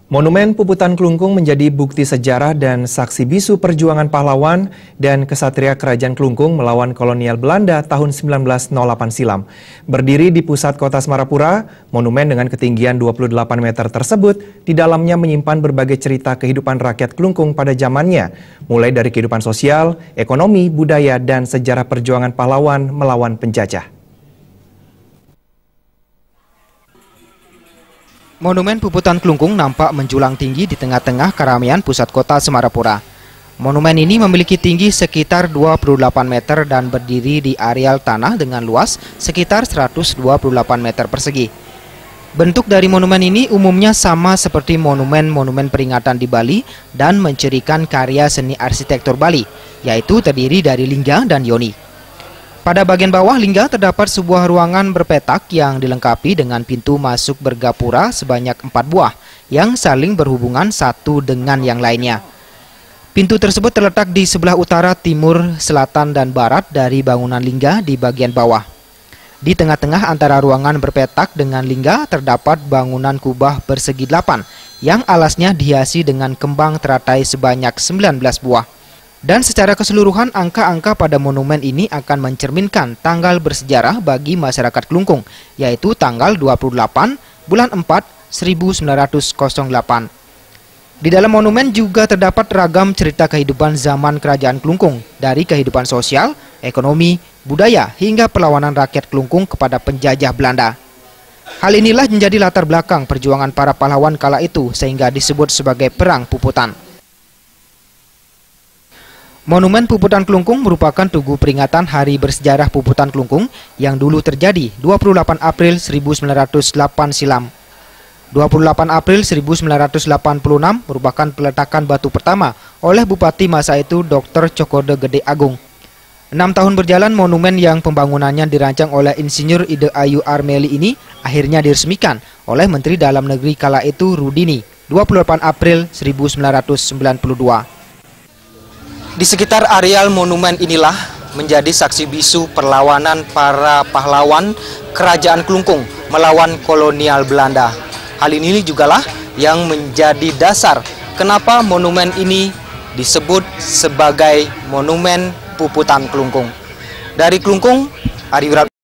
Monumen Puputan Klungkung menjadi bukti sejarah dan saksi bisu perjuangan pahlawan dan kesatria Kerajaan Klungkung melawan kolonial Belanda tahun 1908 silam. Berdiri di pusat kota Semarapura, monumen dengan ketinggian 28 meter tersebut di dalamnya menyimpan berbagai cerita kehidupan rakyat Klungkung pada zamannya, mulai dari kehidupan sosial, ekonomi, budaya, dan sejarah perjuangan pahlawan melawan penjajah. Monumen Puputan Klungkung nampak menjulang tinggi di tengah-tengah keramaian pusat kota Semarapura. Monumen ini memiliki tinggi sekitar 28 meter dan berdiri di areal tanah dengan luas sekitar 128 meter persegi. Bentuk dari monumen ini umumnya sama seperti monumen-monumen peringatan di Bali dan mencirikan karya seni arsitektur Bali, yaitu terdiri dari lingga dan yoni. Pada bagian bawah lingga terdapat sebuah ruangan berpetak yang dilengkapi dengan pintu masuk bergapura sebanyak 4 buah yang saling berhubungan satu dengan yang lainnya. Pintu tersebut terletak di sebelah utara, timur, selatan, dan barat dari bangunan lingga di bagian bawah. Di tengah-tengah antara ruangan berpetak dengan lingga terdapat bangunan kubah bersegi 8 yang alasnya dihiasi dengan kembang teratai sebanyak 19 buah. Dan secara keseluruhan angka-angka pada monumen ini akan mencerminkan tanggal bersejarah bagi masyarakat Klungkung, yaitu tanggal 28 bulan 4 1908. Di dalam monumen juga terdapat ragam cerita kehidupan zaman Kerajaan Klungkung, dari kehidupan sosial, ekonomi, budaya, hingga perlawanan rakyat Klungkung kepada penjajah Belanda. Hal inilah menjadi latar belakang perjuangan para pahlawan kala itu sehingga disebut sebagai Perang Puputan. Monumen Puputan Klungkung merupakan tugu peringatan Hari Bersejarah Puputan Klungkung yang dulu terjadi 28 April 1908 silam. 28 April 1986 merupakan peletakan batu pertama oleh Bupati masa itu Dr. Cokode Gede Agung. 6 tahun berjalan, monumen yang pembangunannya dirancang oleh Insinyur Ide Ayu Armeli ini akhirnya diresmikan oleh Menteri Dalam Negeri kala itu Rudini 28 April 1992. Di sekitar areal monumen inilah menjadi saksi bisu perlawanan para pahlawan Kerajaan Klungkung melawan kolonial Belanda. Hal ini jugalah yang menjadi dasar kenapa monumen ini disebut sebagai Monumen Puputan Klungkung. Dari Klungkung, Ari Wiratno.